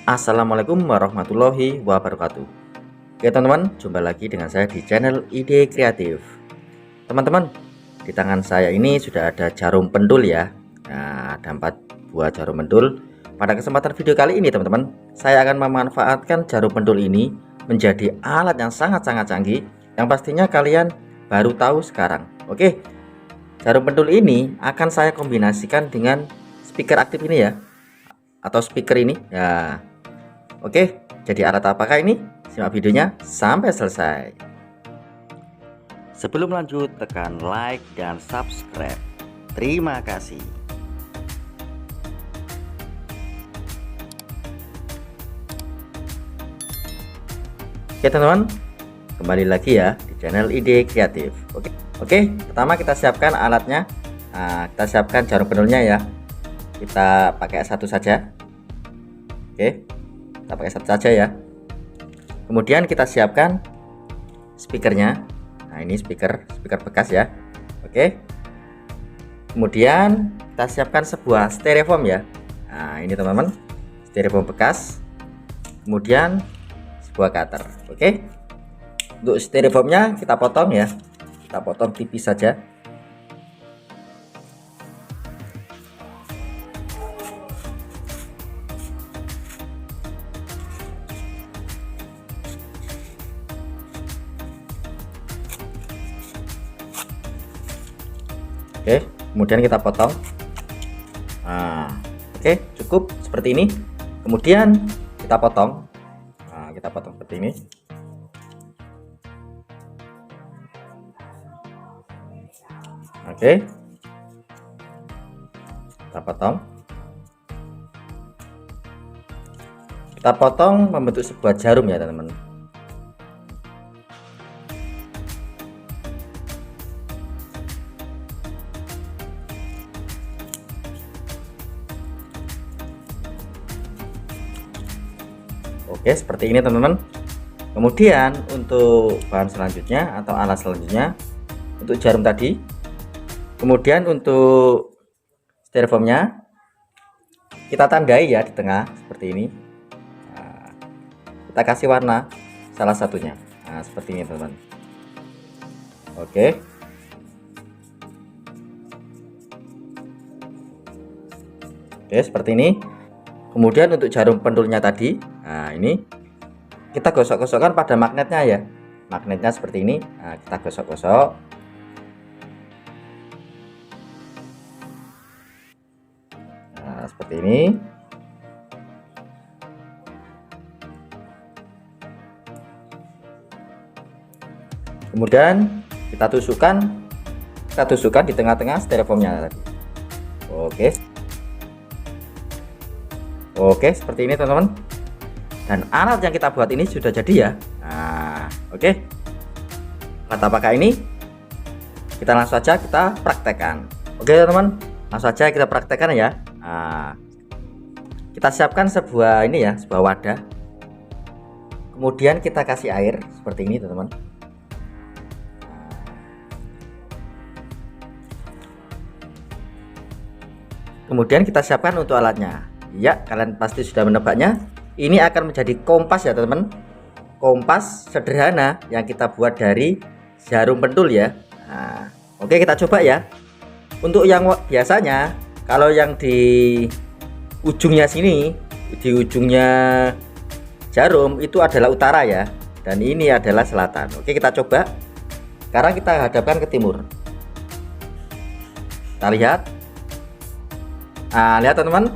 Assalamualaikum warahmatullahi wabarakatuh. Oke teman-teman, jumpa lagi dengan saya di channel Ide Kreatif. Teman-teman, di tangan saya ini sudah ada jarum pendul ya. Nah, ada 4 buah jarum pendul. Pada kesempatan video kali ini teman-teman, saya akan memanfaatkan jarum pendul ini menjadi alat yang sangat-sangat canggih, yang pastinya kalian baru tahu sekarang. Oke, jarum pendul ini akan saya kombinasikan dengan speaker aktif ini ya, atau speaker ini ya. Oke, jadi alat apakah ini? Simak videonya sampai selesai. Sebelum lanjut, tekan like dan subscribe. Terima kasih. Oke teman-teman, kembali lagi ya di channel Ide Kreatif. Oke, pertama kita siapkan alatnya. Nah, kita siapkan jarum pendulnya ya. Kita pakai satu saja. Oke, kita pakai satu saja ya. Kemudian kita siapkan speakernya. Nah, ini speaker bekas ya. Oke, kemudian kita siapkan sebuah styrofoam ya. Nah, ini teman-teman, styrofoam bekas. Kemudian sebuah cutter. Oke, untuk styrofoamnya kita potong ya, kita potong tipis saja. Oke, kemudian kita potong. Nah, oke, cukup seperti ini. Kemudian kita potong. Nah, kita potong seperti ini. Oke, kita potong. Kita potong membentuk sebuah jarum ya teman-teman. Oke, seperti ini teman-teman. Kemudian untuk bahan selanjutnya atau alat selanjutnya, untuk jarum tadi. Kemudian untuk styrofoamnya kita tandai ya di tengah seperti ini. Nah, kita kasih warna salah satunya. Nah, seperti ini teman-teman. Oke. Oke, seperti ini. Kemudian untuk jarum pendulnya tadi, nah ini kita gosok-gosokkan pada magnetnya ya. Magnetnya seperti ini. Nah, kita gosok-gosok. Nah, seperti ini. Kemudian kita tusukkan di tengah-tengah styrofoamnya tadi. Oke, seperti ini teman-teman. Dan alat yang kita buat ini sudah jadi ya. Nah, oke. Alat apakah ini? Kita langsung saja kita praktekkan. Oke teman-teman, langsung saja kita praktekkan ya. Nah, kita siapkan sebuah ini ya, sebuah wadah. Kemudian kita kasih air seperti ini teman-teman. Kemudian kita siapkan untuk alatnya. Ya, kalian pasti sudah menebaknya. Ini akan menjadi kompas ya teman-teman. Kompas sederhana yang kita buat dari jarum pendul ya. Nah, oke, kita coba ya. Untuk yang biasanya, kalau yang di ujungnya sini, di ujungnya jarum itu adalah utara ya, dan ini adalah selatan. Oke, kita coba. Sekarang kita hadapkan ke timur. Kita lihat. Nah, lihat teman-teman,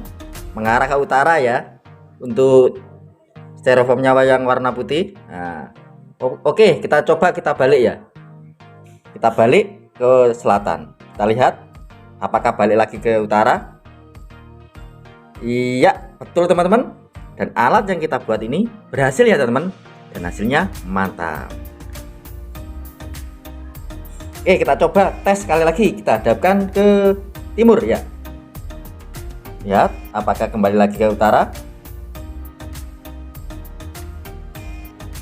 mengarah ke utara ya untuk styrofoamnya yang warna putih. Nah, oke, kita coba kita balik ya. Kita balik ke selatan. Kita lihat apakah balik lagi ke utara. Iya, betul teman-teman. Dan alat yang kita buat ini berhasil ya teman-teman. Dan hasilnya mantap. Oke, kita coba tes sekali lagi. Kita hadapkan ke timur ya. Lihat apakah kembali lagi ke utara.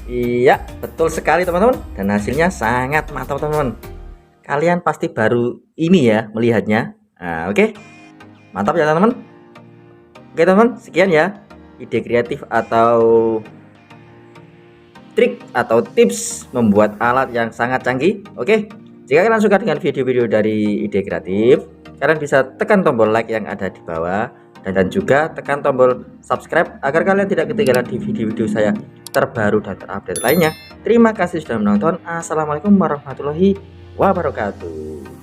Iya, betul sekali teman-teman. Dan hasilnya sangat mantap teman-teman. Kalian pasti baru ini ya melihatnya. Nah, oke. Mantap ya teman-teman. Oke teman-teman, sekian ya. ide kreatif atau trik atau tips membuat alat yang sangat canggih. Oke, jika kalian suka dengan video-video dari Ide Kreatif, kalian bisa tekan tombol like yang ada di bawah dan juga tekan tombol subscribe agar kalian tidak ketinggalan di video-video saya terbaru dan terupdate lainnya. Terima kasih sudah menonton. Assalamualaikum warahmatullahi wabarakatuh.